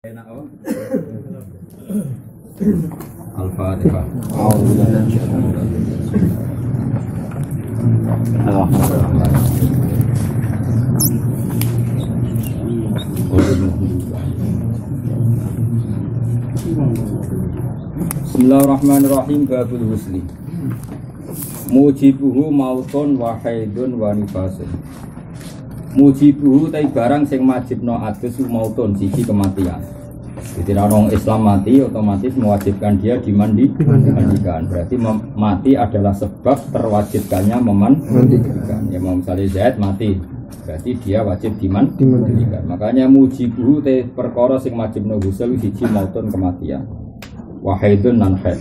Enak apa? Al-Fatihah. Bismillahirrahmanirrahim. Babul husli. Mujibuhu mautun wa haidun wa nifasun. Mujibuhu tai barang sing majibno adus mautun siji kematian. Jadi orang Islam mati otomatis mewajibkan dia dimandikan. Berarti mati adalah sebab terwajibkannya memandikan. Ya mau misalnya Zaid mati, berarti dia wajib dimandikan. Makanya mujibuhu te perkara sing wajibno ghusl siji mautun kematian. Wahidun nan haid.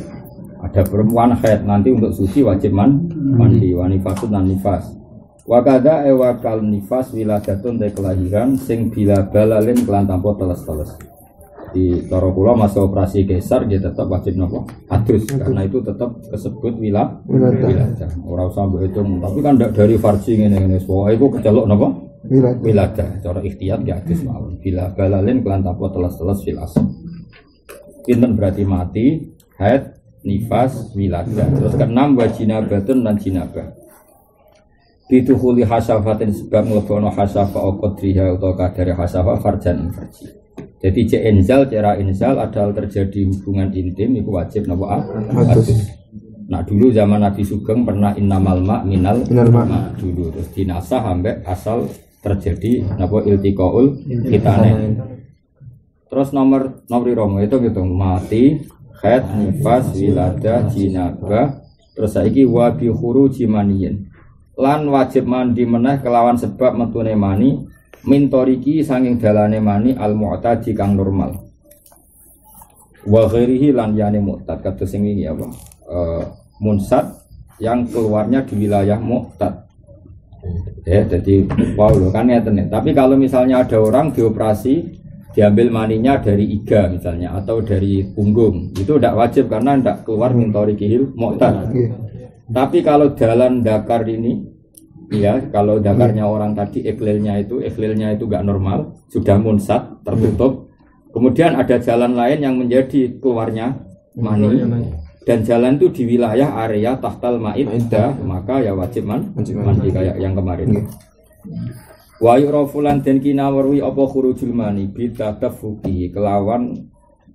Ada perempuan haid nanti untuk suci wajib mandi. Wanifasun nan nifas. Wakada ewakal nifas wiladatun te kelahiran sing bila balalin kelan tanpa teles-teles. Di cara kula masa operasi kesar dia tetap wajib nopo adus karena itu tetap kesebut wiladah. Ora usah mbok hitung, tapi kan ndak dari farji ngene-ngene wae iku kecelok nopo wiladah. Cara ikhtiyat ya adus mawon. Bila balalin kelan tanpa teles-teles fil asl. Pinten berarti mati, haid, nifas, wiladah. Terus keenam wajinabatun dan jinabah. Bituhuli hasafatin sebab ngelebono hasafa qadriha utawa kadare hasafa farjan farji. Jadi inzal cara inzal adalah terjadi hubungan intim itu wajib napa adus. Nah dulu zaman Nabi Sugeng pernah innamal ma minal ma dulu terus dinasah sampai asal terjadi napa iltiqaul kitane. Terus nomor romo itu gitu mati, haid, nifas, wiladah, jinabah, terus saiki wa bi khuruji maniyin. Lan wajib mandi meneh kelawan sebab metune mani mintoriki sanging dalane mani al mu'tadi kang normal wa ghairihi lan yani mu'tad kados sing wingi apa munsat yang keluarnya di wilayah mu'tad ya jadi wow kan ya tenan tapi kalau misalnya ada orang dioperasi diambil maninya dari iga misalnya atau dari punggung itu tidak wajib karena tidak keluar mintoriki mu'tad. Tapi kalau jalan dakar ini, ya kalau dakarnya orang tadi ikhlilnya itu gak normal, sudah munsat, tertutup. Kemudian ada jalan lain yang menjadi keluarnya mani, dan jalan itu di wilayah area tahtal ma'iddah, maka ya wajib mandi kayak yang kemarin. Wa yu'rafulan den kinawarwi apa khurujul mani bitadafuki kelawan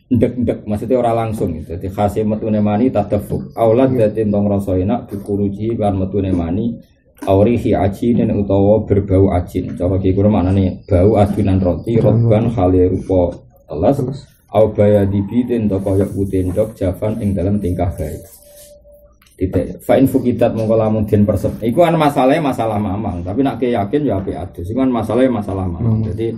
ndek-ndek maksudnya ora langsung jadi khase metune mani tadafuk aulad dadi tong rasa enak dikuruji kan metune mani aurihi ajin utawa berbau ajin cara iki kira maknane bau adunan roti roban khale rupa teles au bayadi bidin to kaya putih ndok javan ing dalam tingkah baik titik fa in fukitat mongko lamun den persep iku kan masalah mamang tapi nek yakin ya apik adus iku kan masalah mamang jadi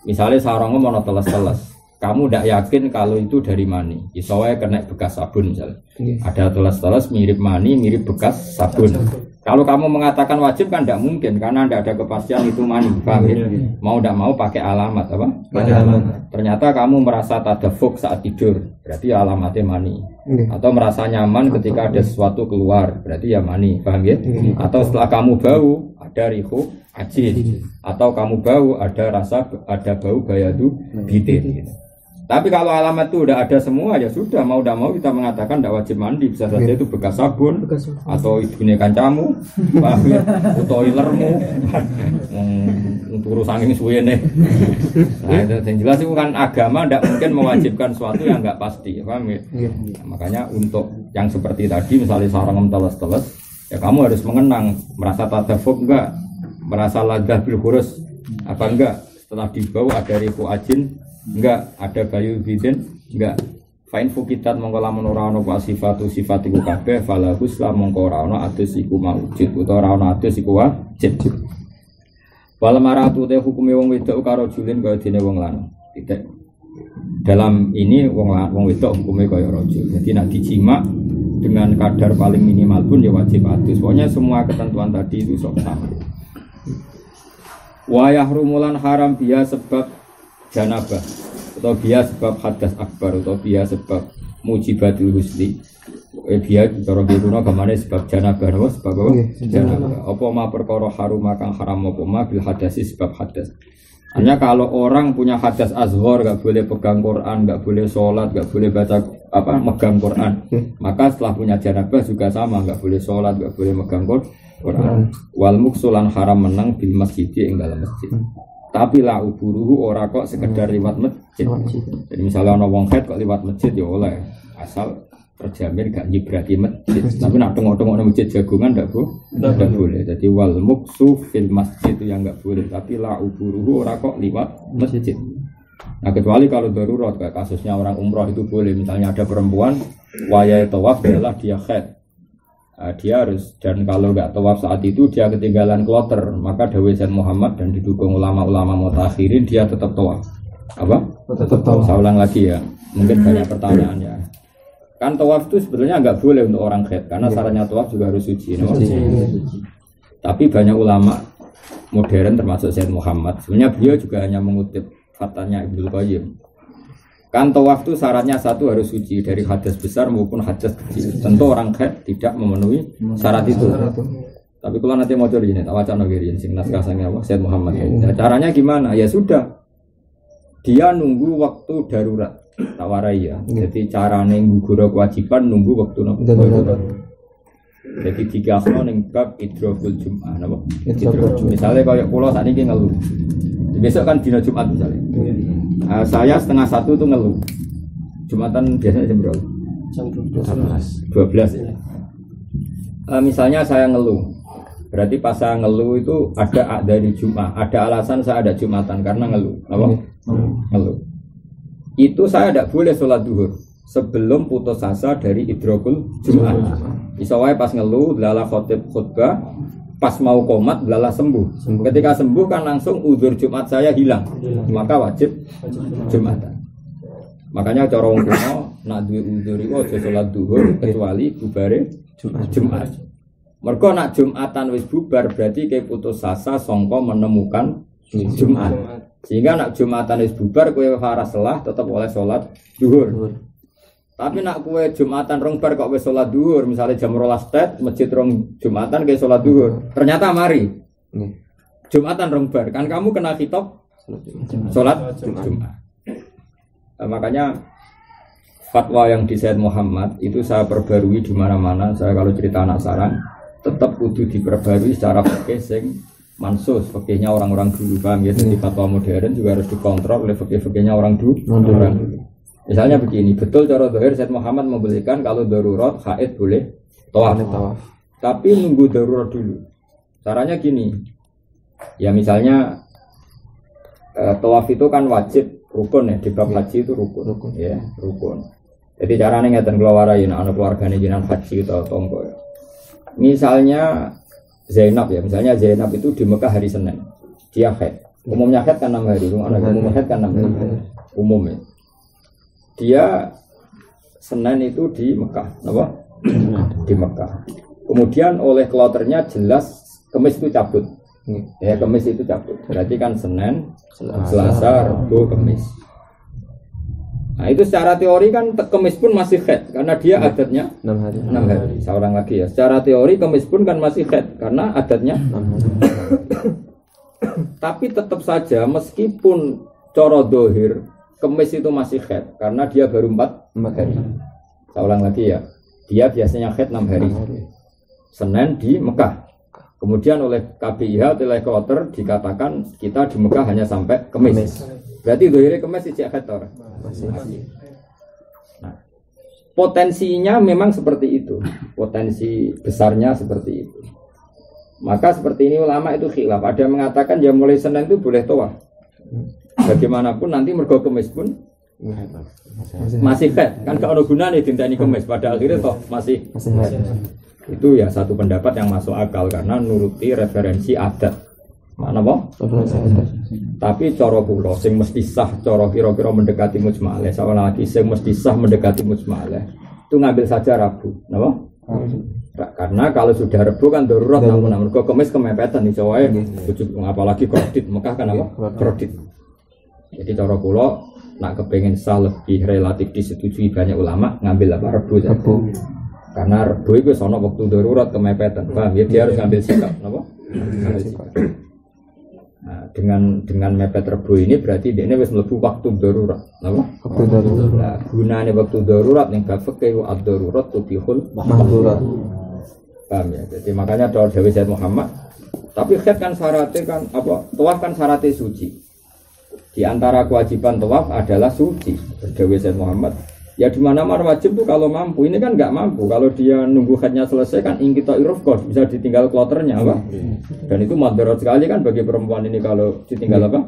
misalnya sarangmu mau teles-teles kamu tidak yakin kalau itu dari mani, soalnya kena bekas sabun misalnya. Ada teles-teles mirip mani, mirip bekas sabun. Kalau kamu mengatakan wajib kan tidak mungkin karena tidak ada kepastian itu mani. Paham ya? Mau tidak mau pakai alamat apa? Alamat. Ternyata kamu merasa tadafuk saat tidur, berarti ya alamatnya mani. Atau merasa nyaman ketika ada sesuatu keluar, berarti ya mani. Paham ya? Atau setelah kamu bau ada rihu ajin, atau kamu bau ada bau bayadu bidin. Tapi kalau alamat itu udah ada semua ya sudah mau tidak mau kita mengatakan tidak wajib mandi bisa saja itu bekas sabun atau ibunya kancamu, atau ilermu, untuk saking suwe nih. Nah itu yang jelas itu kan agama tidak mungkin mewajibkan sesuatu yang nggak pasti, paham ya? Nah, makanya untuk yang seperti tadi misalnya sarang teles-teles, ya kamu harus mengenang merasa tadafuk enggak, merasa ladah bil khurus apa enggak setelah dibau ada rifu ajin. Enggak ada bayu bidin enggak fain fukitat mongko lamun ora ana sifatu sifatiku kabeh falahus la mongko ora ana adus iku maujud utawa ora ana adus iku wajib wal maratu te hukume wong wedok karo julin kaya dene wong lanang titik dalam ini wong wedok hukume kaya rajul jadi nek dijima dengan kadar paling minimal pun ya wajib adus pokoknya semua ketentuan tadi itu sama wa yahrumulan haram biya sebab janabah atau biya sebab hadas akbar atau biya sebab mujibatul husli biya cara biruno kemana sebab janabah sebab apa janabah apa ma perkara harum kang haram apa ma bil hadasi sebab hadas Hanya kalau orang punya hadas azhar, nggak boleh pegang Quran, nggak boleh sholat, nggak boleh baca megang Quran. Maka setelah punya janabah juga sama, nggak boleh sholat, nggak boleh megang Quran. Wal muksulan haram menang bil masjid ing dalam masjid. Tapi la uburuhu ora kok sekedar liwat masjid. Jadi misalnya ono wong khat kok liwat masjid ya oleh, asal terjamin gak nyibrati masjid. Tapi nak tengok-tengok di masjid jagungan ndak boleh. Jadi wal muksu fil masjid itu yang nggak boleh. Tapi la uburuhu ora kok liwat masjid. Nah kecuali kalau darurat kayak kasusnya orang umroh itu boleh. Misalnya ada perempuan wayai tawaf adalah dia khat. Dia harus, dan kalau nggak tawaf saat itu dia ketinggalan kloter, maka dawai Sayyid Muhammad dan didukung ulama-ulama mutakhirin dia tetap tawaf. Apa? Tetap tawaf. Saya ulang lagi ya. Mungkin banyak pertanyaan ya. Kan tawaf itu sebetulnya nggak boleh untuk orang khaid karena syaratnya tawaf juga harus suci. Tapi banyak ulama modern termasuk Sayyid Muhammad sebenarnya beliau juga hanya mengutip fatwanya Ibnu Qayyim. Kan tawaf itu syaratnya satu harus suci dari hadas besar maupun hadas kecil. Tentu orang khaid tidak memenuhi syarat itu. Tapi kalau nanti mau coba ini tak wacana ngirin sing naskah sange apa Sayyid Muhammad. Nah, caranya gimana? Ya sudah. Dia nunggu waktu darurat. Tawarai ya. Jadi carane ngguguro kewajiban nunggu waktu darurat. Jadi tiga khno ning bab idroful Jumat napa? Misalnya kayak pulau saat ini ngeluh. Besok kan dina Jumat misalnya. Saya 12:30 tuh ngeluh. Jumatan biasanya jam berapa? Jam 12 ya. Misalnya saya ngeluh. Berarti pas saya ngeluh itu ada dari Jumat, ada alasan saya ada Jumatan karena ngeluh. Apa? Ngeluh. Itu saya tidak boleh sholat duhur sebelum putus asa dari idrokul Jumat. Isawai pas ngeluh, lala khutbah, pas mau komat, lala sembuh. Ketika sembuh kan langsung udzur Jumat saya hilang, maka wajib Jumatan. Makanya cara wong kuno nak duwe udzur iku aja sholat duhur kecuali bubare Jumat. Mergo nak Jumatan wis bubar berarti kayak putus asa sangka menemukan Jumat. Sehingga nak Jumatan wis bubar kowe ora salah tetap oleh sholat duhur. Tapi nak kowe Jumatan rong bar kok wis sholat duhur, misalnya jam 12 tet masjid rong Jumatan kowe sholat duhur. Ternyata mari. Jumatan rong bar kan kamu kena khitab sholat Jumat. Makanya fatwa yang di Sayyid Muhammad itu saya perbarui di mana-mana. Saya kalau cerita anak sarang tetap kudu diperbarui secara fikih sing mansus, fikihnya orang-orang dulu paham ya. Jadi fatwa modern juga harus dikontrol oleh fikih-fikihnya orang dulu. Misalnya begini, betul cara zahir Sayyid Muhammad membolehkan kalau darurat haid boleh tawaf. Tapi nunggu darurat dulu. Caranya gini. Ya misalnya tawaf itu kan wajib rukun ya, di bab haji itu rukun. Ya, rukun. Jadi caranya ngeten keluarai anak keluargane jenengan haji atau tonggo ya. Misalnya Zainab ya, misalnya Zainab itu di Mekah hari Senin, dia haid. Umumnya haid kan 6 hari, umum haid kan 6 hari, umumnya. Dia Senin itu di Mekah, apa? Di Mekah. Kemudian oleh kloternya jelas Kamis itu cabut, ya Kamis itu cabut. Berarti kan Senin, Selasa, Rabu, Kamis. Nah itu secara teori kan Kamis pun masih haid karena dia adatnya 6 hari. 6 hari. Saya ulang lagi ya. Secara teori Kamis pun kan masih haid karena adatnya 6 hari. Tapi tetap saja meskipun coro dohir Kamis itu masih haid karena dia baru 4 hari. Saya ulang lagi ya. Dia biasanya haid 6 hari. Senin di Mekah. Kemudian oleh KBIH oleh kloter dikatakan kita di Mekah hanya sampai Kamis. Berarti dohirnya Kamis sejak haid tor. Nah, potensinya memang seperti itu, potensi besarnya seperti itu. Maka seperti ini ulama itu khilaf. Ada yang mengatakan ya mulai Senin itu boleh tawaf. Bagaimanapun nanti mergo Kamis pun masih haid. Kan kalau gunane dinteni Kamis pada akhirnya toh masih haid. Itu ya satu pendapat yang masuk akal karena nuruti referensi adat. Mana boh? Tapi coro kula sing mesti sah, coro kira-kira mendekati mujmalah. Sama lagi sing mesti sah mendekati mujmalah. Itu ngambil saja Rabu, napa? Karena kalau sudah Rabu kan darurat namun mergo Kamis kemepetan nih cowoknya. Apalagi kredit Mekah kan apa? Kredit. Jadi coro kula nak kepengen sah lebih relatif disetujui banyak ulama ngambil apa? Rabu. Karena Rabu itu sono waktu darurat kemepetan. Paham ya? Dia harus ngambil sikap, napa? Ngambil sikap. Nah, dengan mepet rebo ini berarti dia ini wis mlebu waktu darurat. Napa? Waktu darurat. Nah, gunane waktu darurat ning bab fikih ad-darurat tubihul Mahdurat. paham ya. Jadi makanya doa Dewi Sayyid Muhammad. Tapi khat kan syaratnya kan apa? Tawaf kan syaratnya suci. Di antara kewajiban tawaf adalah suci. Dewi Sayyid Muhammad. Ya di mana-mana wajib tuh kalau mampu. Ini kan nggak mampu. Kalau dia nunggu khatnya selesai kan ingkita irufqah bisa ditinggal kloternya apa? Dan itu madarat sekali kan bagi perempuan ini kalau ditinggal apa?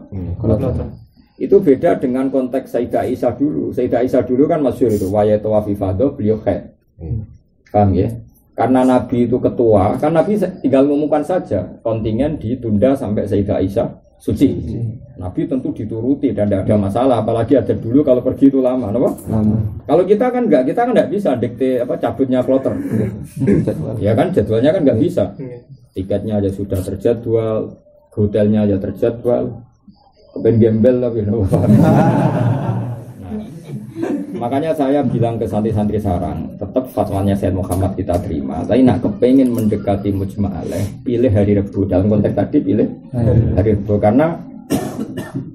Kloter. Itu beda dengan konteks Sayyidah Aisyah dulu. Sayyidah Aisyah dulu kan masyhur itu waya tawaf ifadah beliau khat. Paham ya? Karena Nabi itu ketua, kan Nabi tinggal mengumumkan saja kontingen ditunda sampai Sayyidah Aisyah suci. Nabi tentu dituruti dan tidak ada masalah, apalagi ada dulu kalau pergi itu lama, apa? Kalau kita kan enggak bisa dikte apa cabutnya kloter. Ya kan jadwalnya kan enggak bisa. Tiketnya aja sudah terjadwal, hotelnya aja terjadwal. Kepen gembel tapi makanya saya bilang ke santri-santri sarang, tetap fatwanya Sayyid Muhammad kita terima. Tapi nak kepengen mendekati mujma' alaih, pilih hari Rabu. Dalam konteks tadi pilih hari Rabu karena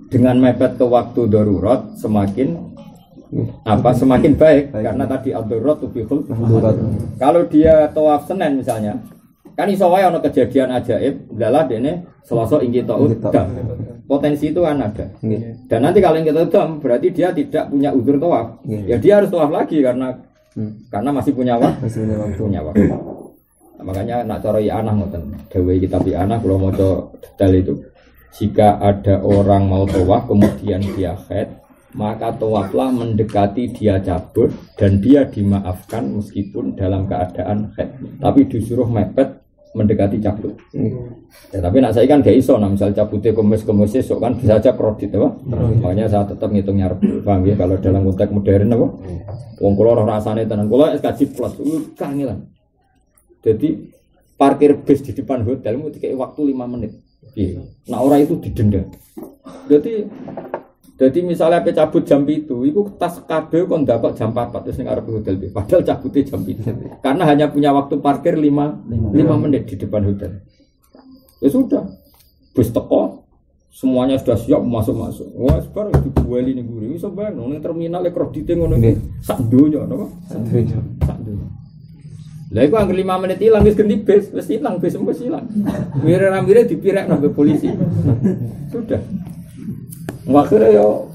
dengan mepet ke waktu darurat semakin baik karena tadi ad-darurat tubihul mahdurat. Kalau dia tawaf Senin misalnya, kan iso wae ana kejadian ajaib, lalah dene Selasa ingin ta'udam. Potensi itu kan ada. Dan nanti kalau ingin ta'udam berarti dia tidak punya uzur tawaf. Ya dia harus tawaf lagi karena masih punya waktu. Nah, makanya nak cara i'anah ngoten. Dewe kitab i'anah kalau mau detail itu. Jika ada orang mau tawaf kemudian dia haid, maka tawaflah mendekati dia cabut dan dia dimaafkan meskipun dalam keadaan haid. Tapi disuruh mepet mendekati cabut. Ya, tapi nak saya kan gak iso, nah misal cabutnya kemis esok kan bisa aja kredit apa? Makanya saya tetap ngitungnya Rabu. Paham ya kalau dalam konteks modern apa? Wong kula ora rasane tenan. Kula SKJ plus kangelan. Jadi parkir bis di depan hotel mu dikei waktu 5 menit. Iya. Nah orang itu didenda. Jadi misalnya apa cabut jam itu tas kabel kon ndakok jam 4 terus ning arep hotel. Padahal cabutnya jam itu. Karena hanya punya waktu parkir 5 menit di depan hotel. Ya sudah. Bus teko semuanya sudah siap masuk. Wah, sekarang dibueli ning guri iso bayang nang terminal kredite ngono iki. Sak donya napa? Sak donya. Lah iku angger 5 menit ilang wis ganti bis, wis ilang bis wis ilang. Mire-mire dipirekno ke polisi. Sudah. Akhirnya yo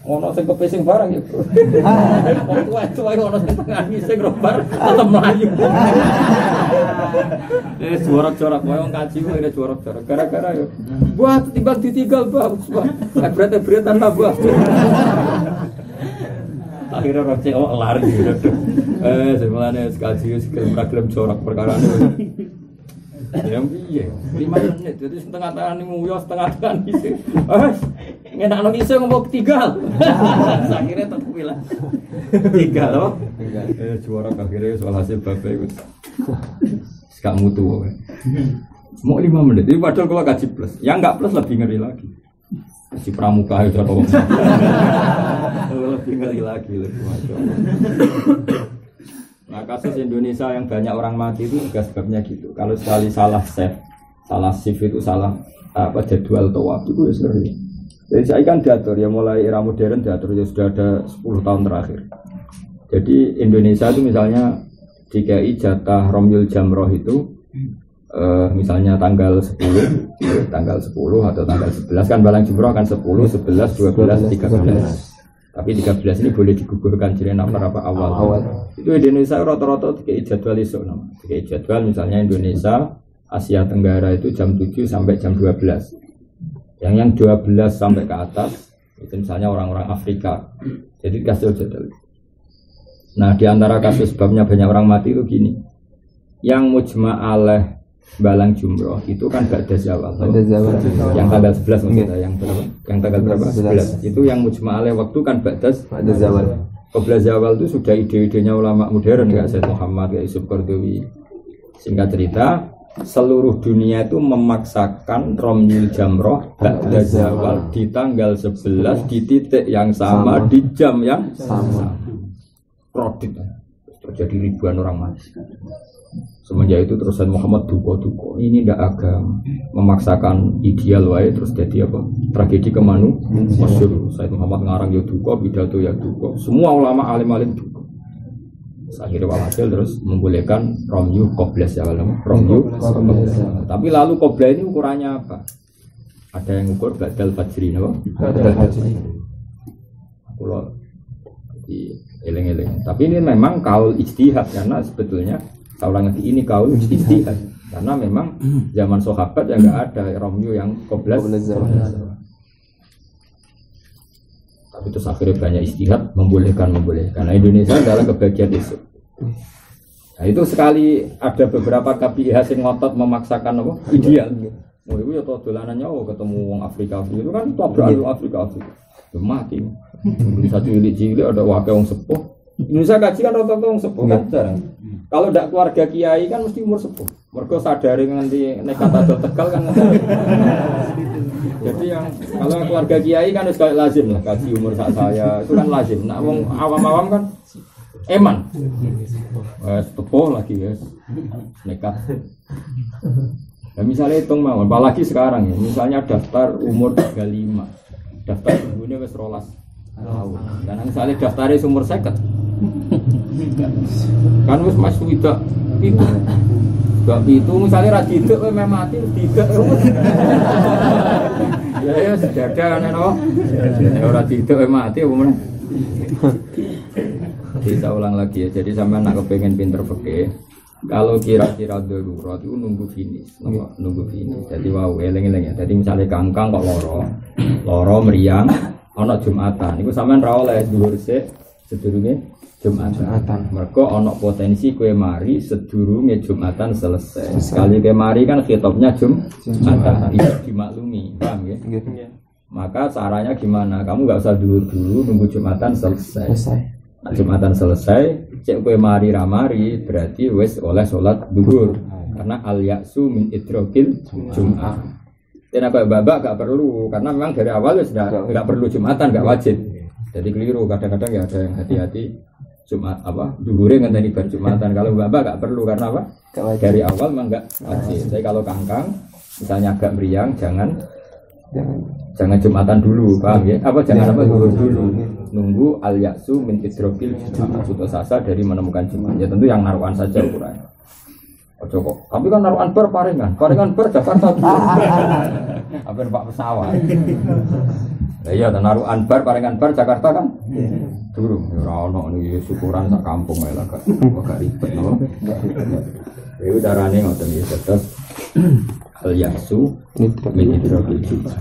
ono sing kepesing barang ya. Wong tuwa ono sing tengani sing robar tetep mlayu. Jorok-jorok koyo wong kaji kok jorok-jorok gara-gara yo. Buat timbang ditinggal bagus, Pak. Berat-beretan lah, Pak. Akhirnya orang cewek lari gitu. Semuanya sekali gelem jorok perkarane. Ya piye? 5 menit jadi setengah tangan nguyos setengah tangan isi. Ngenakno iso ngomong tinggal. Akhirnya tetep bilang. Tinggal loh. Jorok akhirnya soal hasil bapak iku. Gak mutu. Mau 5 menit. Itu padahal kalau gaji plus. Yang enggak plus lebih ngeri lagi. Si pramuka itu apa? Lebih ngeri lagi lebih macam. Nah kasus Indonesia yang banyak orang mati itu juga sebabnya gitu. Kalau sekali salah shift itu salah jadwal tawaf itu ya sering. Jadi saya kan diatur ya mulai era modern diatur ya sudah ada 10 tahun terakhir. Jadi Indonesia itu misalnya DKI jatah Romyul Jamroh itu misalnya tanggal 10 atau tanggal 11 kan balang jumroh kan 10, 11, 12, 13. Tapi 13 ini boleh digugurkan jadi nafar apa awal. Itu Indonesia rata-rata DKI jadwal esok nama. DKI jadwal misalnya Indonesia Asia Tenggara itu jam 7 sampai jam 12. Yang 12 sampai ke atas itu misalnya orang-orang Afrika. Jadi kasih jadwal. Nah di antara kasus sebabnya banyak orang mati itu gini. Yang mujma' alaih balang jumroh itu kan ba'da zawal. Yang tanggal 11 maksudnya yang berapa? Yang tanggal berapa? 11. Itu yang mujma' alaih waktu kan ba'da zawal. Qabla zawal itu sudah ide-idenya ulama modern kayak Sayyid Muhammad, kayak Yusuf Qaradawi. Singkat cerita, seluruh dunia itu memaksakan Romyul Jamroh ba'da zawal di tanggal 11 di titik yang sama di jam yang sama. Kredit terjadi ribuan orang mati. Semenjak itu terus Muhammad duko. Ini tidak agama, memaksakan ideal wae terus jadi apa? Tragedi masyhur. Said Muhammad ngarang ya duko, pidato ya duko. Semua ulama alim-alim duko. Akhirnya walhasil terus membolehkan romyu qobles ya kalau romyu. Tapi lalu qobles ini ukurannya apa? Ada yang ukur badal fajri, apa? Badal fajri. Kalau di eleng-eleng. Tapi ini memang kaul ijtihad karena sebetulnya orang ngerti ini kaul ijtihad karena memang zaman sahabat ya nggak ada romyu yang qobles. Tapi terus akhirnya banyak ijtihad membolehkan. Karena Indonesia adalah kebagian itu. Nah itu sekali ada beberapa KPIH yang ngotot memaksakan apa ideal. Mau itu ya tau dolanannya ketemu wong Afrika itu kan tabrakan Afrika. Mati. Bisa cilik ada wakil wong sepuh. Indonesia kaji kan rata-rata wong sepuh kan jarang. Kalau tidak keluarga kiai kan mesti umur sepuh. Mergo sadari nganti nekat atau Tegal kan. Jadi yang kalau keluarga kiai kan harus kayak lazim lah kaji umur saya itu kan lazim. Nah wong awam-awam kan eman. Sepuh lagi guys. Nekat. Nah, misalnya hitung mau, apalagi sekarang ya. Misalnya daftar umur 35. Daftar umurnya wis 12 tahun. Dan misalnya daftarnya umur 50. Kan wis Mas tidak itu. Gak itu misalnya ra didek kowe mati didek. Ya sejadah kan ono. Ya ora didek kowe mati apa meneh. Kita ulang lagi ya. Jadi sampean nak kepengin pinter fikih, kalau kira-kira darurat itu nunggu finish, nunggu finish. Jadi wow, eleng-eleng ya. Jadi misalnya kangkang kok loro meriang, ono Jumatan. Iku sampean ra oleh dhuwur sik sedurunge Jumatan. Mergo ono potensi kowe mari sedurunge Jumatan selesai. Sekali kowe mari kan khitabnya Jumatan. Itu dimaklumi, paham ya? Maka caranya gimana? Kamu enggak usah dulu nunggu Jumatan selesai. Nah, Jumatan selesai, cek kowe mari ramari berarti wis oleh salat zuhur. Karena al yaksu min idrokil Jum'ah. Dan apa babak gak perlu karena memang dari awal wis enggak perlu Jumatan, enggak wajib. Jadi keliru kadang-kadang ya ada yang hati-hati Jumat apa zuhure ngenteni bar Jumatan. Kalau babak gak perlu karena apa? Dari awal memang enggak wajib. Jadi kalau kangkang misalnya agak meriang jangan Jumatan dulu, paham ya? Apa jangan apa zuhur dulu. Nunggu al yaksu min idrokil putus asa dari menemukan Jumat. Ya tentu yang naruhan saja ukurannya. Ojo kok. Tapi kan naruhan paringan ber Jakarta. Hampir Pak pesawat. Lah iya naruhan paringan ber Jakarta kan. Durung ora ono iki syukuran sak kampung ae lah gak ribet no. Iku carane ngoten iki terus al yaksu min idrokil Jumat.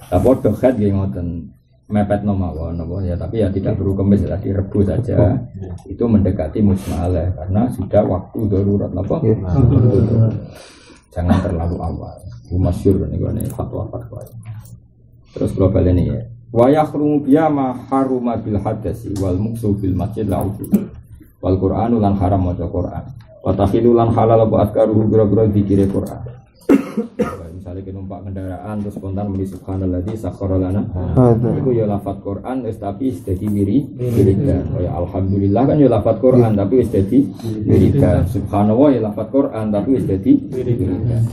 Apa dohet nggih ngoten mepet mawon apa ya tapi ya tidak perlu kemis tadi Rebu saja itu mendekati musmalah karena sudah waktu darurat apa jangan terlalu awal masyhur nih fatwa terus global ini ya wa yakhrumu biya ma haruma bil hadasi wal muksu bil masjid la'udu wal qur'anu lan haram maca Qur'an wa takhilu lan halal apa askaruhu gira-gira dikire Qur'an. Misalnya kita numpak kendaraan terus spontan muni subhanalladzi sakhkhara lana. Iku ya lafaz Quran wis tapi wis dadi wiridan. Ya alhamdulillah kan ya lafaz Quran tapi wis dadi wiridan. Subhanallah ya lafaz Quran tapi wis dadi wiridan.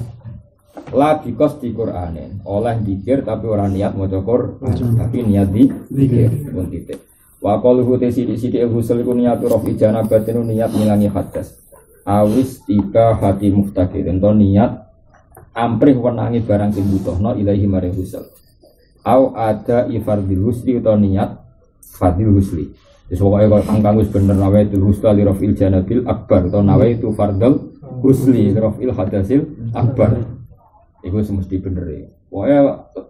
La bikos di Quranin. Oleh zikir tapi ora niat maca Quran, tapi niat zikir pun titik. Wa qaluhu sidi-sidi husul iku niat rafi janabatin niat ngilangi hadas. Awis tiba hati muftaqir ento niat amprih wenangi barang sing butuhno ilahi maring husl. Au ada ifardil husli utawa niat fardil husli. Wis pokoke kok kangkang wis bener nawa itu husli li rafil janabil akbar utawa nawa itu fardal husli rafil hadasil akbar. Iku mesti bener e. Pokoke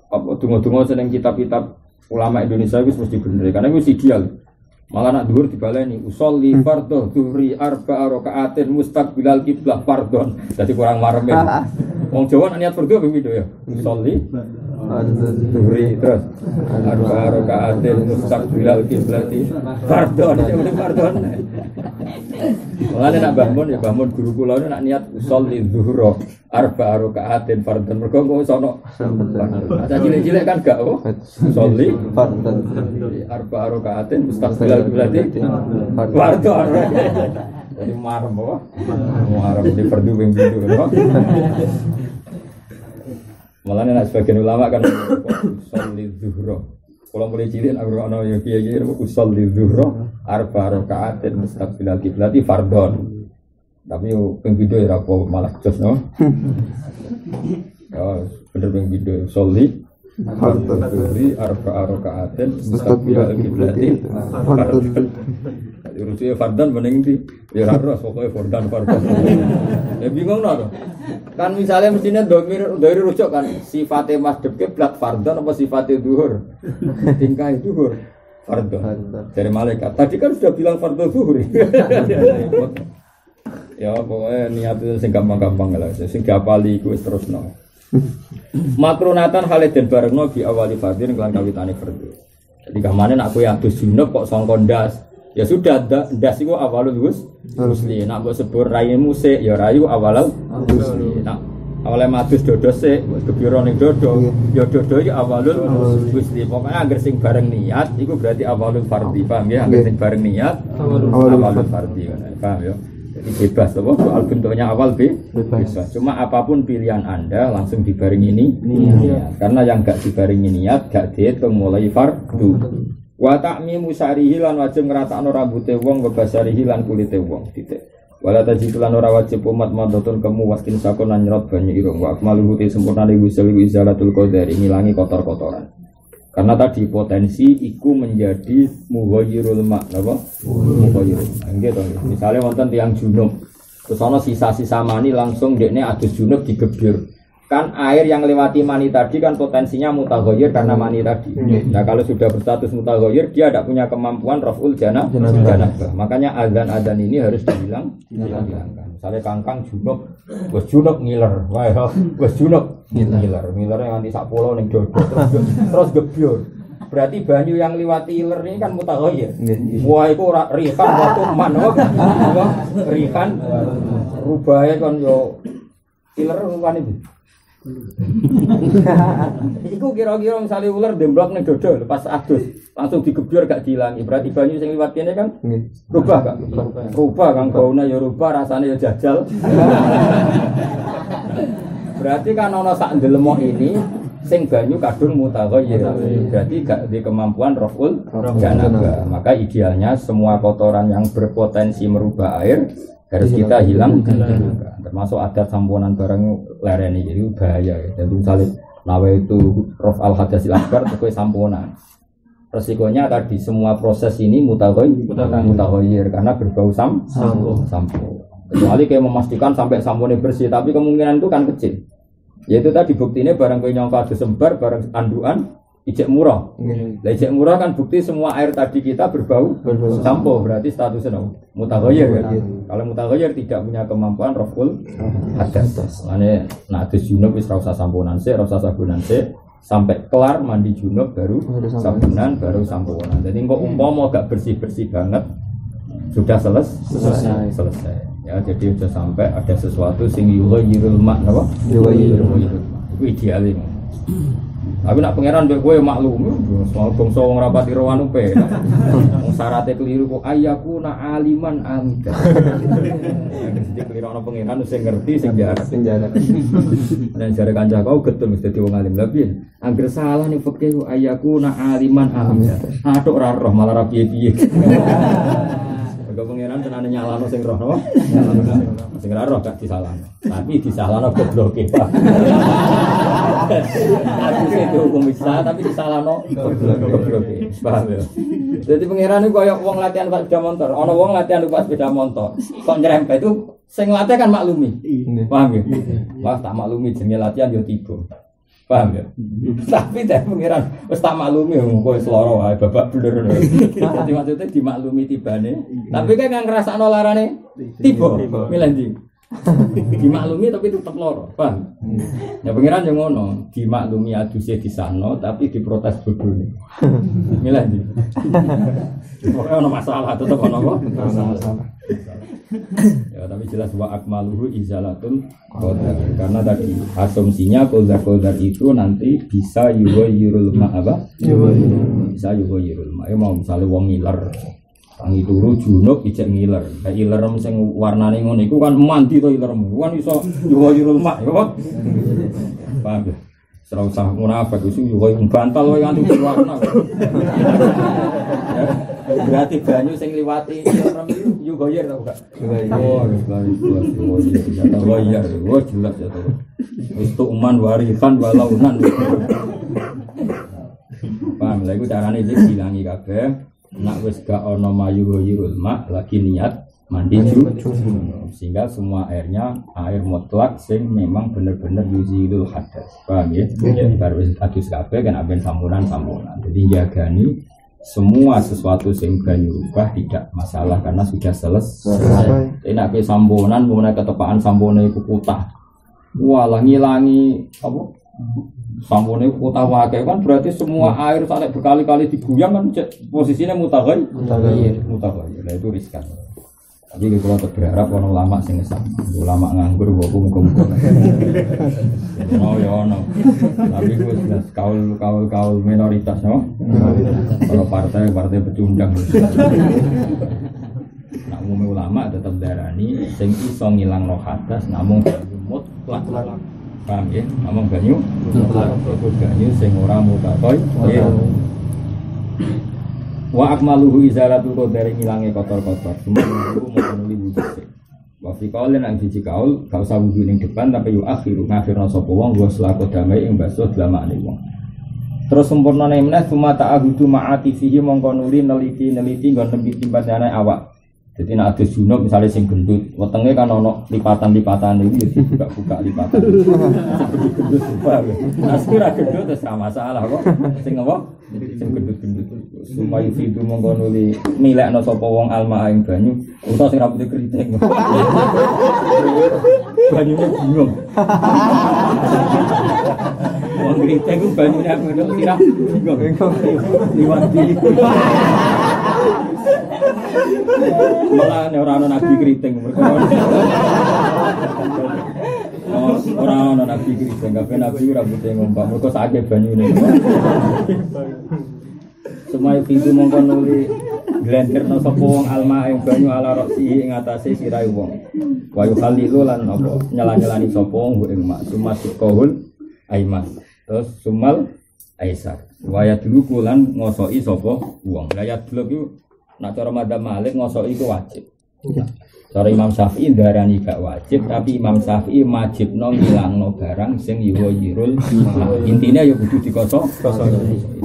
apa donga-donga seneng kitab-kitab ulama Indonesia wis mesti bener karena wis ideal. Malah nak dhuwur dibaleni usolli fardhu dhuhri arba'a raka'atin mustaqbilal qiblah fardhon. Dadi kurang marem. Wong Jawa niat fardhu ping pindho ya. Usolli dhuhri terus arba'a raka'atin mustaqbilal qiblati fardhon. Fardhon. Mulane nak bangun ya bangun guru kula nak niat usolli dhuhra arba'a raka'atin fardhon. Mergo kok sono cilik-cilik kan gak oh. Usolli fardhon arba'a raka'atin mustaqbilal berarti fardhon. Jadi marem apa? Marem di perdu ping pitu lho. Malah nek sebagian ulama kan usul zuhra. Kalau mulai cilik aku ono ya kiye-kiye usul zuhra arba rakaatin mustaqbilal qiblat fardhon. Tapi yo ping pitu ya apa malah jos no. Ya bener ping pitu usul Fardhon arba rakaatin mustaqbilal qiblat fardhon. Urusnya fardhon mending di ya ora pokoke fardhon. Ya bingung no. Kan misalnya mestinya dari rujuk kan sifatnya madhep kiblat fardhon apa sifatnya zuhur? Tingkah zuhur fardhon. Dari malaikat. Tadi kan sudah bilang fardhon zuhur. Ya pokoknya niat itu sing gampang-gampang lah. Sing gapali iku wis terusno. Makrunatan halidin barengno bi awali fardhin kelan kawitane fardhu. Jadi kamane nek kowe adus junub kok sangka ndas. Ya sudah ndas iku awalul husli. Nek mbok sebur raimu sik ya rayu awalul husli. Nek awale madus dodo sik kebiro ning dodo ya dodo iki awalul husli. Pokoke anggere sing bareng niat iku berarti awalul fardhi. Paham ya? Anggere sing bareng niat awalul fardhi. Paham ya? Jadi bebas apa? Soal bentuknya awal bebas. Cuma apapun pilihan Anda langsung dibarengi niat. Karena yang enggak dibarengi niat gak dihitung mulai fardhu. Wa ta'mimu syarihi lan wajib ngratakno rambuté wong wa basarihi lan kulité wong titik. Wala tajidu lan ora wajib umat madhatun kemu waskin sakon lan nyerot banyu irung wa akmalu te sempurnane wusul izalatul qadari ngilangi kotor-kotoran. Karena tadi potensi iku menjadi mughayyirul ma' napa? Mughayyirul. Nggih to. Misale wonten tiyang junub terus ana sisa-sisa mani langsung dekne adus junub digebyur. Kan air yang lewati mani tadi kan potensinya mutaghayyir karena mani tadi. Nah kalau sudah berstatus mutaghayyir dia tidak punya kemampuan raf'ul janabah. Makanya azan-azan ini harus dihilangkan. Misalnya kangkang junub, wes junub ngiler, wes junub ngiler yang nanti sak pulau ning dodo terus gebyur. Berarti banyu yang lewati iler ini kan mutaghayyir. Wah itu rihan waktu man rihan rubahe kan yo iler kan itu. Iku kira-kira misalnya ular demblok nih dodol pas adus langsung digebyur gak dihilangi. Berarti banyu sing liwat kene kan rubah gak? Rubah kan baune ya rubah, rasane ya jajal. Berarti kan ana sak ndelemok ini sing banyu kadung mutaghayyir. Berarti gak di kemampuan raf'ul janabah. Maka idealnya semua kotoran yang berpotensi merubah air harus kita hilang, termasuk adat samponan barang lereni jadi bahaya. Jadi misalnya nawa itu rof al hadasil akbar itu samponan. Resikonya tadi semua proses ini mutaghayyir karena berbau sampo. Kecuali kayak memastikan sampai samponya bersih, tapi kemungkinan itu kan kecil. Yaitu tadi buktinya barang kue nyongka disembar barang anduan ijek murah. Lah ijek murah kan bukti semua air tadi kita berbau sampo, berarti statusnya mutaghayyir kan. Kalau mutaghayyir tidak punya kemampuan raf'ul hadas. Mane nek adus junub wis ora usah samponan sik, ora usah sabunan sik, sampai kelar mandi junub baru sabunan baru samponan. Jadi kok umpama gak bersih-bersih banget sudah selesai. Ya jadi sudah sampai ada sesuatu sing yughayyirul ma' napa? Yughayyirul ma'. Itu idealnya. Tapi nak pangeran mbek kowe maklum, soal bangsa wong rapati rowan upe. Wong syaraté keliru kok ayaku na aliman amida. Mesti keliru ana pangeran sing ngerti sing jarak. Dan jare kanca kau getun mesti dadi wong alim lebih. Angger salah ning fikih ayaku na aliman amida. Atuk ora roh malah ra piye-piye. Mergo pangeran tenane nyalano sing roh napa? Sing ora roh gak disalahno. Tapi disalahno gobloke, Pak. Aku itu hukum Islam tapi disalahno gobloke. Paham ya? Jadi pangeran iku koyo wong latihan Pak sepeda motor. Ana wong latihan Pak sepeda motor. Kok nyerempet itu sing latih kan maklumi. Paham ya? Wah tak maklumi jenenge latihan yo tiba. Paham ya? Tapi dari pangeran wis tak maklumi kowe seloro wae babak blur. Dadi maksudnya dimaklumi tibane. Tapi kan ngrasakno larane tiba. Milih ndi? Dimaklumi tapi tetap loro, paham? Ya pangeran yang ngono, dimaklumi aduse disano tapi diprotes bodone. Milih ndi? Ora ono masalah, tetep ono apa? Masalah. Ya tapi jelas wa akmaluhu izalatul qadar. Karena tadi asumsinya qadar itu nanti bisa yughayyirul ma' apa? Bisa yughayyirul ma'. Mau misalnya wong ngiler Tangi turu junub ijek ngiler. Kayak ilerem sing warnane ngono iku kan mandi to ilerem. Kan iso yuwa-yuwa mak ya, Pak. Paham ya? Ora usah munafik iso yuwa bantal wae nganti warna. Berarti banyu sing liwati ilerem iku yo goyer ta enggak? Oh, iya, jelas ya to. Wis tuman warisan walaunan. Paham lha iku carane dilangi kabeh. Nak wis gak ono mayu goyirul mak lagi niat mandi sehingga semua airnya air mutlak sing memang bener-bener yuzilul hadas. Paham ya? Baru wis hadis kabeh kan aben sampunan. Jadi jagani semua sesuatu sing banyu rubah tidak masalah karena sudah selesai. Enak ke sampunan mulai ketepaan sampune iku kutah. Wah, ngilangi apa? Sampune kota wakai kan berarti semua air sampai berkali-kali diguyang kan posisinya mutaghayyir. Nah itu riskan. Tapi kalau berharap orang ulama sing ngesam, ulama nganggur kok muga-muga. Oh ya ono. Tapi gue jelas kaul minoritas no. Kalau partai pecundang. Nah umumnya ulama tetap darani sing iso ngilangno hadas namung mutlak. Paham ya? Ngomong banyu terus banyu sing ora mutatoy wa akmaluhu izalatu qadari ngilange kotor-kotor semua itu memenuhi wujud sih wa fi qaulin an siji kaul gak usah wudu ning depan tapi yu akhiru ngafirna sapa wong wa selako damai ing basuh dlamane wong terus sempurnane meneh cuma ta'abudu ma'ati fihi mongko nuli neliti nggon nembi timbane awak. Jadi nak ada junub misalnya sing gendut, wetenge kan ono lipatan-lipatan iki buka lipatan. Gendut apa? Asura gendut terus ra masalah kok. Sing apa? Sing gendut-gendut. Sumai fidu mongko nuli milekno sapa wong alma ing banyu, utawa sing rambute kriting. Banyune bingung. Wong kriting ku banyune aku kira bingung. Liwati. Malah ora ana nabi kriting mergo ora ana nabi kriting kabeh nabi ora butuh ngompak mergo sakake banyune semua itu mongko nuli glentirno sapa wong alma ing banyu ala roksi ing atase sirahe wong wa yukhalilu lan apa nyala-nyalani sapa wong ing mak sumasikul aiman terus sumal aisar wa yadluku lan ngosoki sapa wong la yadluk iku nak cara madzhab Malik ngosoki iku wajib. Cara Imam Syafi'i darani gak wajib, tapi Imam Syafi'i wajibno ngilangno barang sing yuwayirul. Intine ya kudu dikosok.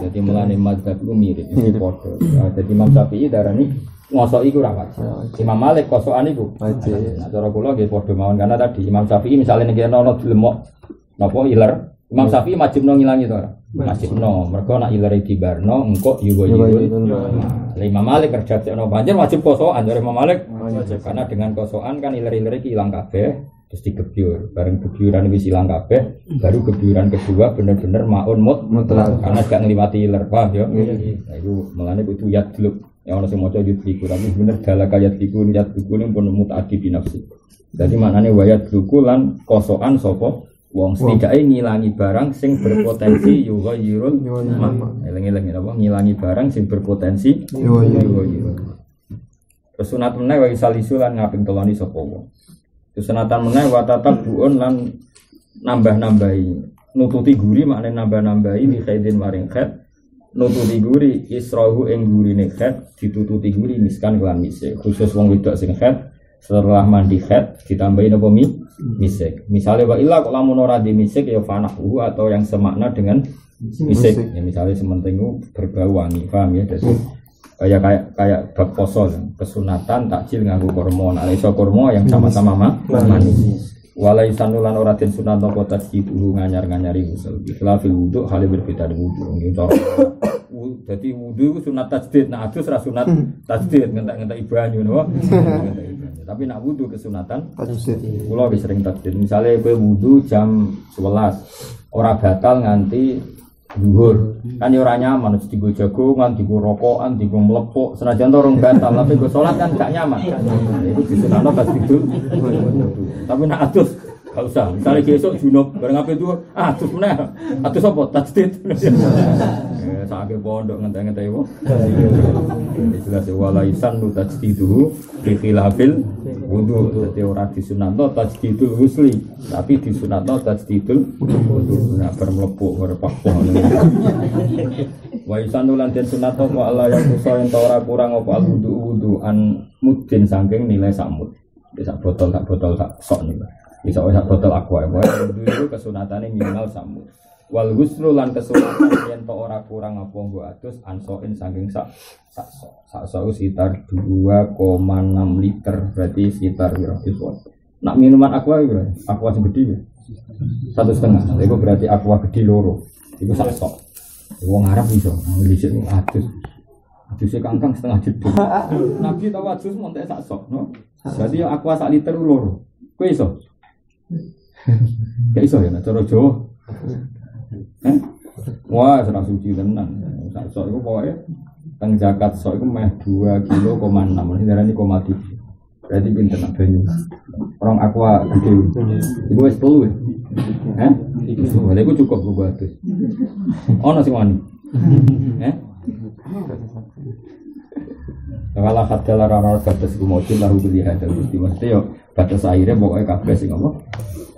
Dadi mulane madzhab ku mirip padha. Dadi Imam Syafi'i darani ngosoki iku ora wajib. Imam Malik kosokan iku wajib. Nah cara kula nggih padha mawon karena tadi Imam Syafi'i misale nek ana dilemok napa iler, Imam Syafi'i wajibno ngilangi to ora? Wajibno. Mergo nek ilere dibarno engko yuwayirul. Imam Malik kerja ono banjir wajib kosokan dari Imam Malik karena dengan kosokan kan iler-iler iki ilang kabeh terus digebyur bareng gebyuran wis ilang kabeh baru gebyuran kedua bener-bener maun mutlak karena gak ngliwati iler paham ya iku melane kudu yadluk ya ono sing maca yudliku tapi bener dalaka yadliku ini pun mutaaddi binafsi dadi maknane wayat luku lan kosokan sapa wong setidaknya ngilangi barang sing berpotensi yughayirun eling-eling apa ngilangi barang sing berpotensi yughayirun terus sunat meneh wa isalisu lan ngaping teloni sapa wong terus sunatan meneh wa tatabbuun lan nambah-nambahi nututi guri maknane nambah-nambahi li khaidin maring khaid nututi guri israhu ing gurine khaid ditututi guri miskan kelan misik khusus wong wedok sing khaid setelah mandi khaid ditambahin apa misik. Misalnya wa illa kok lamun ora di misik ya fanahu atau yang semakna dengan misik. Ya misalnya sementing berbau wangi, paham ya? Jadi kayak bab poso kesunatan takjil nganggo kurma. Nek iso kurma yang sama-sama manis. Walai sanulan ora den sunat apa tasjidu nganyar-nganyari usul. Khilafil wudu hale berbeda dengan wudu. Jadi wudu sunat tajdid, nah adus ra sunat tajdid ngentek-ngentek banyu napa. Tapi nak wudu kesunatan tajdid. Kula wis sering tajdid. Misale kowe wudu jam 11 ora batal nganti dhuwur. Kan ya ora nyaman mesti digo jagongan, digo rokokan, digo mlepuk. Senajan to rong batal, tapi go salat kan gak nyaman. Itu disunatno tajdid. Tapi nak adus Gak usah. Misalnya besok junub bareng apa itu terus mana? Terus apa? Tajdid. Sakit pondok ngenteng-ngenteng wong. Jelas walaisan nu tajdidu fi khilafil wudu. Dadi ora disunatno tajdidul husli, tapi disunatno tajdidul wudu. Nah, bermlebu berpakpo. Wa isan lan den sunatno wa Allah yang kusa yen ora kurang apa wudu an mudin saking nilai samud. Sak botol sak sok niku. Bisa sak botol aqua. Wudu itu kesunatane minimal samud. Wal ghuslu lan kesunatan yen to ora kurang apa nggo atus ansoin saking sak sok sekitar 2,6 liter berarti sekitar piro itu. Nak minuman aqua iki aqua sing gedhe ya. 1,5. Iku berarti aqua gedhe loro. Iku sak sok. Wong Arab iso ngelisik atus. Aduse kangkang setengah jeduk. Nabi tahu adus montek sak sok, no. Berarti aqua sak liter loro. Kowe iso? Gak iso ya cara Jawa. Wah, serang suci tenan. Sak sok iku pokoke teng zakat sok iku meh 2,6 kilo, ini darani 0,3. Berarti pinten nak banyu. Orang aqua gede. Iku wis 3 ya. Iku cukup kok adus. Ono sing wani. Kalau hadalah rara batas kumojin lalu beli hadal mesti mesti yo batas akhirnya pokoknya kabeh sing apa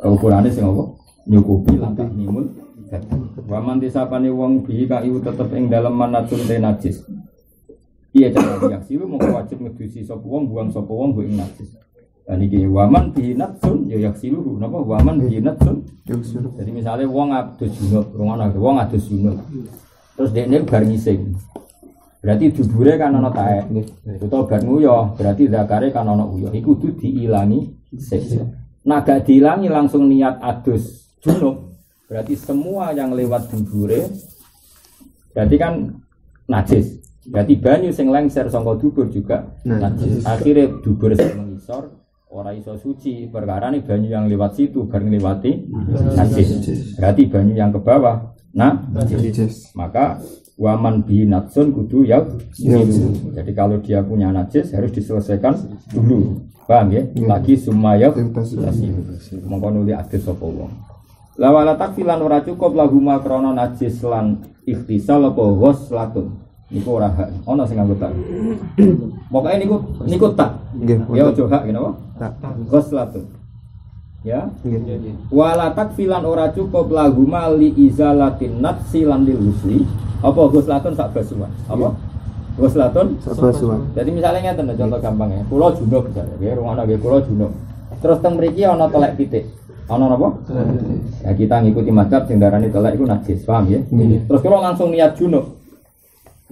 ukurannya sing apa nyukupi langkah nimun. Waman disapane wong bi kayu tetep ing dalem manatun te najis. Iya cara reaksi lu mau wajib ngedusi sapa wong buang sapa wong ing najis. Dan iki waman bi natsun ya yaksilu napa waman bi natsun. Jadi misalnya wong adus junub, wong adus junub. Terus dekne bar ngising. Berarti dubure kan ana taek. Utawa bar nguyoh, berarti zakare kan ana uyuh. Iku kudu diilangi sik. Nah gak diilangi langsung niat adus junub. Berarti semua yang lewat dubure berarti kan najis. Berarti banyu sing lengser saka dubur juga najis. Akhirnya dubur sing mengisor ora iso suci, perkara ini banyu yang lewat situ bareng lewati najis. Berarti banyu yang ke bawah najis. Maka waman bi natsun kudu jadi kalau dia punya najis harus diselesaikan dulu. Paham ya? Lagi sumayak mongko nuli adus sapa wong. La wala takfilan ora cukup lahuma krana najis lan ikhtisal apa ghuslatun. Niku ora hak. Ana sing nganggo tak. Pokoke niku tak. Ya aja hak ngene apa? Tak. Ghuslatun. Ya. Wala takfilan ora cukup lahuma li izalatin nafsi lan lil husli. Apa ghuslatun sak basuhan? Apa? Ghuslatun sak basuhan. Jadi misalnya ngeten contoh gampang ya. Kula junub misalnya, nggih rumono nggih kula junub. Terus teng mriki ana telek pitik. Ana napa? Ya kita ngikuti mazhab sing darani telek iku najis, paham ya? Terus kalau langsung niat junub.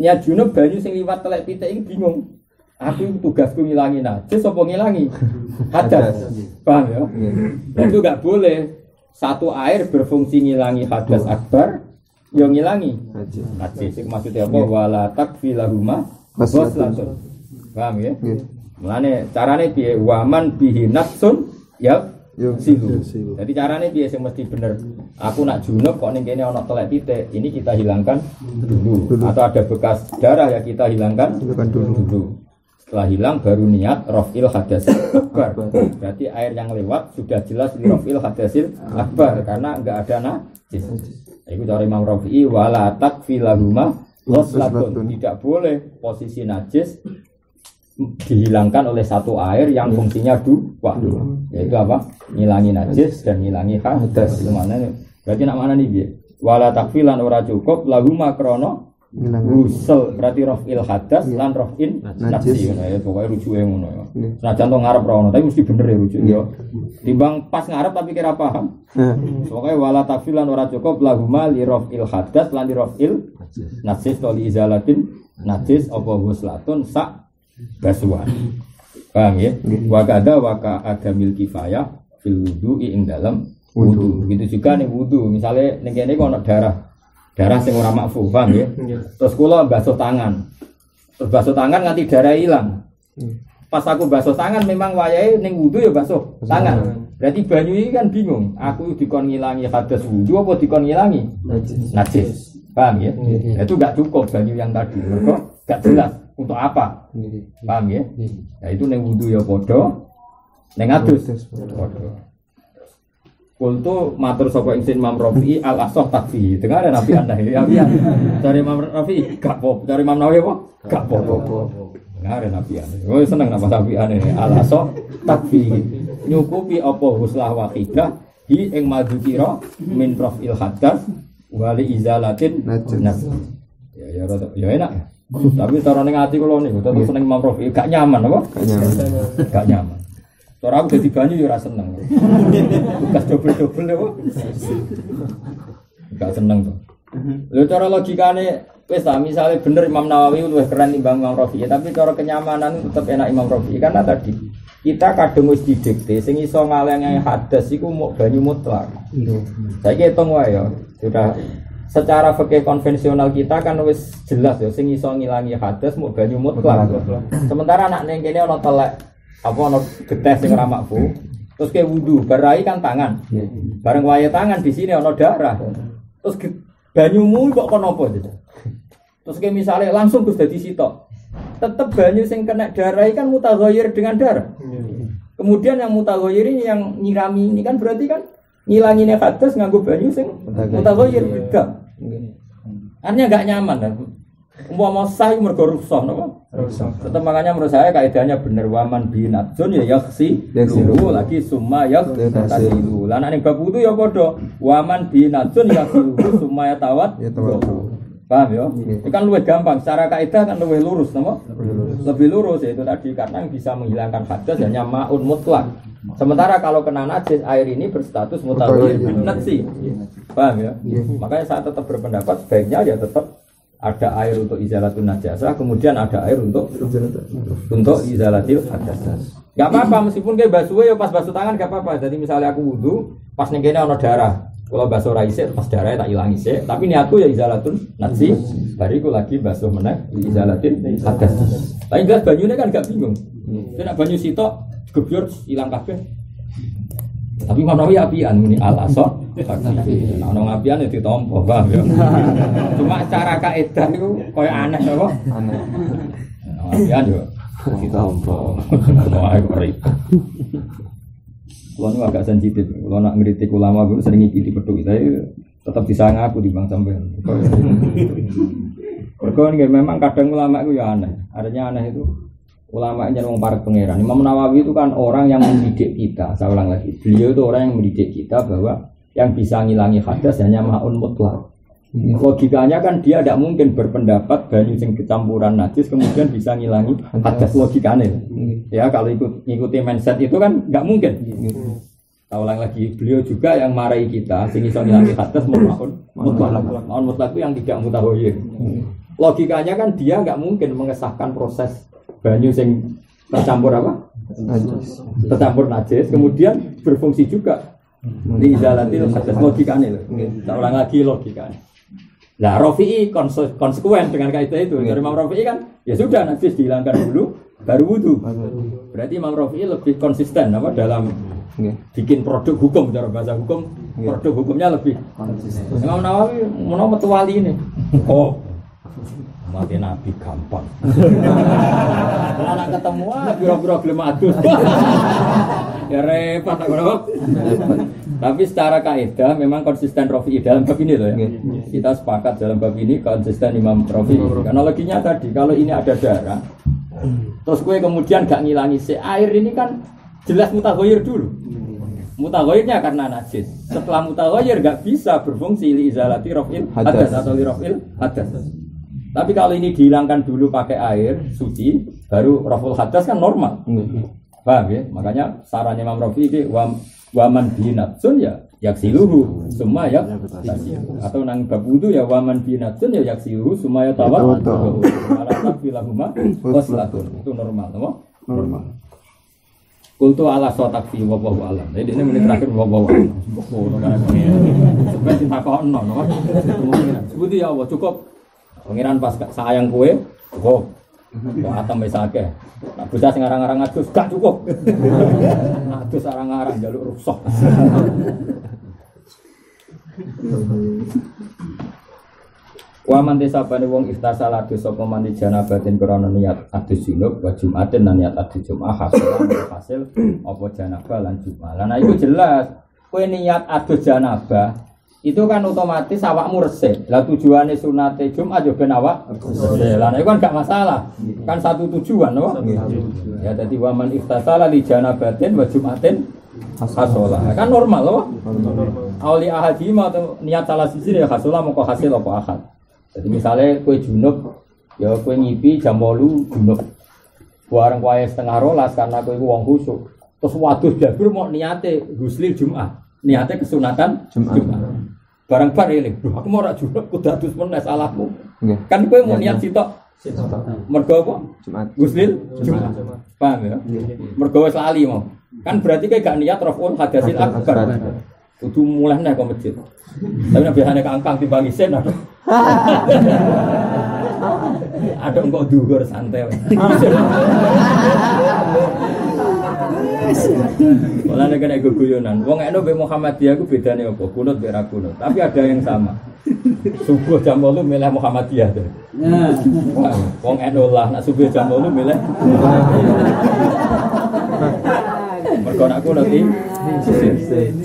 Niat junub banyu sing liwat telek pitik iki bingung. Aku tugasku ngilangi najis apa ngilangi hadas. Paham ya? Itu enggak boleh satu air berfungsi ngilangi hadas akbar, yo ngilangi najis. Iku maksudnya apa? Wala takfilahuma ghuslatun. Paham ya? Mulane carane piye? Waman bihi natsun ya silu. Jadi caranya dia yang mesti bener. Aku nak junub kok ning kene ana telek pitik, ini kita hilangkan dulu. Atau ada bekas darah ya kita hilangkan dulu. Setelah hilang baru niat raf'il hadasil akbar. Berarti air yang lewat sudah jelas raf'il hadasil akbar karena enggak ada najis. Itu cara Imam Rafi'i wala takfilahuma ghuslatun. Tidak boleh posisi najis dihilangkan oleh satu air yang fungsinya dua, yaitu apa? Ngilangi najis dan ngilangi hadas. Itu mana nih? Berarti nak mana nih dia? Wala takfilan ora cukup lahuma krono ghusl berarti raf'il hadas lan raf'in najis. Ya pokoknya rujuke ngono ya. Senajan to ngarep rono tapi mesti bener ya rujuk ya. Timbang pas ngarep tapi kira paham. Pokoknya wala takfilan ora cukup lahuma li raf'il hadas lan li raf'il najis to li izalatin najis apa ghuslatun sak basuhan. Paham ya? Wakada waka adamil kifayah fil wudu'i ing dalam wudu. Begitu juga nih wudu. Misalnya ning kene kok ana darah sing ora makfu, paham ya? Terus kula basuh tangan. Terus basuh tangan nganti darah hilang. Pas aku basuh tangan memang wayahe ning wudu ya basuh tangan. Berarti banyu ini kan bingung. Aku dikon ngilangi hadas wudu apa dikon ngilangi najis. Paham ya? Itu enggak cukup banyu yang tadi. Mergo enggak jelas untuk apa? Paham ya? Nah itu neng wudu ya podo, neng adus podo. Kultu matur sapa ingsun Imam Rafi'i al asah takfi. Dengar Nabi Anda ini apian. Dari Imam Rafi'i gak pop, dari Imam Nawawi apa? Gak pop. Dengar Nabi Anda. Oh seneng nama Nabi Anda ini al asah takfi. Nyukupi apa huslah waqidah hi ing madzukira min raf'il hadas wali izalatin nas. Ya enak ya. Tapi cara ning ati kula niku tetep seneng Imam Rafi'i gak nyaman apa? Gak nyaman. Cara aku dadi banyu ya ora seneng. Tugas dobel-dobel apa? Gak seneng to. Lho cara logikane wis ta misale bener Imam Nawawi luwih keren timbang Imam Rafi'i, tapi cara kenyamanan tetep enak Imam Rafi'i karena tadi kita kadung wis didikte sing iso ngalengi hadas iku muk banyu mutlak. Saiki hitung wae ya. Sudah secara fikih konvensional kita kan wis jelas ya sing iso ngilangi hadas muk banyu mutlak. Sementara anak ning kene ana telek apa ono getes sing ora makfu terus ke wudu barai kan tangan bareng wae tangan di sini ono darah terus banyumu kok kono apa terus ke misalnya langsung Gus dadi sitok tetep banyu sing kena darah kan mutaghayyir dengan darah kemudian yang mutaghayyir ini yang nyirami ini kan berarti kan ngilangine hadas nganggo banyu sing mutaghayyir beda artinya enggak nyaman kan umpama sah mergo ruksah napa? Ruksah. Tetep makanya menurut saya kaidahnya bener waman binatsun ya yaksi dulu lagi summa yaktasilu. Lah nek bab wudu ya padha waman binatsun yaksi summa tawat. Paham ya? Itu kan lebih gampang secara kaidah kan lebih lurus napa? Lebih lurus ya itu tadi karena yang bisa menghilangkan hadas hanya maun mutlak. Sementara kalau kena najis air ini berstatus mutaghayyir najis. Paham ya? Makanya saya tetap berpendapat sebaiknya ya tetap ada air untuk izalatun najasah, kemudian ada air untuk izalatil hadas. Gak apa-apa meskipun kayak basuh ya pas basuh tangan gak apa-apa. Jadi misalnya aku wudu, pas ning kene ana darah. Kalau basuh ra isik pas darahnya tak ilangi sik, tapi niatku ya izalatun najis. Bariku lagi basuh meneh izalatil hadas. Tapi jelas banyune kan gak bingung. Nek banyu sitok gebyur ilang kabeh. Tapi Nawawi apian muni al-asah. Nah, ono apian ya ditampa, paham ya. Cuma cara kaidah itu koyo aneh apa? Aneh. Apian yo ditampa. Wah, kok ribet. Kulo nu agak sensitif. Kulo nak ngritik ulama kuwi sering ngikuti pedhuk tapi tetap bisa ngaku di bang sampean. Mergo memang kadang ulama itu ya aneh. Artinya aneh itu ulama yang wong para pangeran. Imam Nawawi itu kan orang yang mendidik kita. Saya ulang lagi, beliau itu orang yang mendidik kita bahwa yang bisa ngilangi hadas hanya maun mutlak. Logikanya kan dia tidak mungkin berpendapat banyu sing kecampuran najis kemudian bisa ngilangi hadas logikanya. Ya kalau ikuti mindset itu kan nggak mungkin. Saya ulang lagi, beliau juga yang marahi kita sing iso ngilangi hadas maun mutlak. Maun mutlak itu yang tidak mutaghayyir. Logikanya kan dia nggak mungkin mengesahkan proses banyu sing tercampur apa? Najis. Tercampur najis, kemudian berfungsi juga di izalatil hadas logikanya loh. Kita ulang lagi logikanya. Nah, Rafi'i konsekuen dengan kaidah itu. Dari Imam Rafi'i kan, ya sudah najis dihilangkan dulu, baru wudu. Berarti Imam Rafi'i lebih konsisten apa dalam bikin produk hukum, cara bahasa hukum, produk hukumnya lebih konsisten. Imam Nawawi mau metuali ini. Oh. Mati Nabi gampang. Anak ketemu biro-biro gelem adus. Ya repot tak bro. Tapi secara kaidah memang konsisten Rafi'i dalam bab ini loh ya. Kita sepakat dalam bab ini konsisten Imam Rafi'i. Karena loginya tadi kalau ini ada darah, terus gue kemudian gak ngilangi air ini kan jelas mutaghayyir dulu. Mutaghayyirnya karena najis. Setelah mutaghayyir gak bisa berfungsi li izalati raf'il hadas atau li raf'il hadas. Tapi kalau ini dihilangkan dulu pakai air suci, baru raful hadas kan normal. Paham ya? Makanya sarannya Imam Rafi'i itu waman binatsun ya yaksiluhu summa ya atau nang bab wudu ya waman binatsun ya yaksiluhu summa ya tawat. Alatak bilahuma waslatun. Itu normal, normal. Kultu ala sotakfi wabahu alam. Jadi ini menit terakhir wabahu alam. Sebenarnya ditakokno, sebuti ya Allah cukup. Pengiran pas sayang kue, cukup. Kok atam wis akeh. Nak bocah sing arang-arang adus gak cukup. Adus arang-arang njaluk rusak. Wa man desabane wong iftasal adus sapa mandi janabatin krana niat adus junub wa jumatin lan niat adus jumat hasil apa janabah lan jumat. Lah iku jelas. kowe niat adus janabah itu kan otomatis awakmu resik. Lah tujuane sunate Jumat yo ben awak resik. Lah itu kan gak masalah. Kan satu tujuan, no? Ya dadi waman iftasala li janabatin wa Jumatin hasola. Kan normal, loh. Auli ahadima atau niat salah sisi ya hasola moko hasil apa ahad. Jadi misalnya kowe junub ya kowe ngipi jam 8 junub. Bareng wae setengah rolas karena kowe wong khusuk. Terus waduh jabir mau niate guslil Jumat. Niate kesunatan Jumat. Barang bar ini, aku mau rak junub kudu adus meneh salahmu. Kan kowe mau niat sitok. Mergo apa? Jumat. Guslil Jumat. Paham ya? Mergo wis lali mau. Kan berarti kowe gak niat raful hadasil akbar. Kudu mulai nek kok masjid. Tapi nek biasane kangkang timbang isen ada. Ada engko dhuwur santai. Malah nek kena guyonan. Wong eno be Muhammadiyah ku bedane apa? Kunut be ra kunut. Tapi ada yang sama. Subuh jam 8 milih Muhammadiyah to. Nah, wong eno lah nek subuh jam 8 milih. Mergo nak kunut iki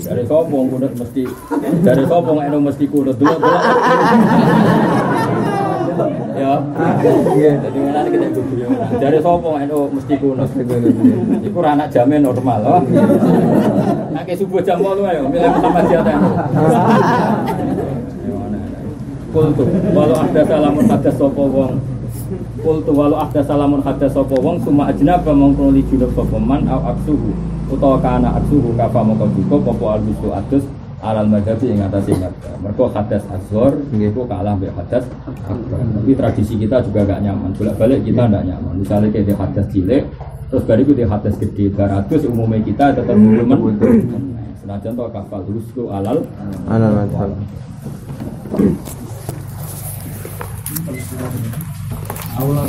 dari sapa wong kunut mesti dari sapa wong eno mesti kunut dulu. Ya. Jadi menane kita guyu. Dari sapa eno mesti kunut. Iku ora anak jamin normal loh. Nek subuh jam 8 ayo milih Muhammadiyah ta. Kultu walau ada salamun hadas sapa wong. Kultu walau ada salamun hadas sapa wong suma ajnaba mongko li junub sapa man au aksuhu utawa kana aksuhu kafa mongko cukup apa albisu adus alal madhabi ing atase madhab. Mergo hadas asghar niku kalah mbek hadas akbar. Tapi tradisi kita juga gak nyaman. Bolak-balik kita ndak nyaman. Misalnya kayak hadas cilik terus bariku di hadas gede 200 umumnya kita tetap belum. Senajan to kafal rusku alal madhab. Allah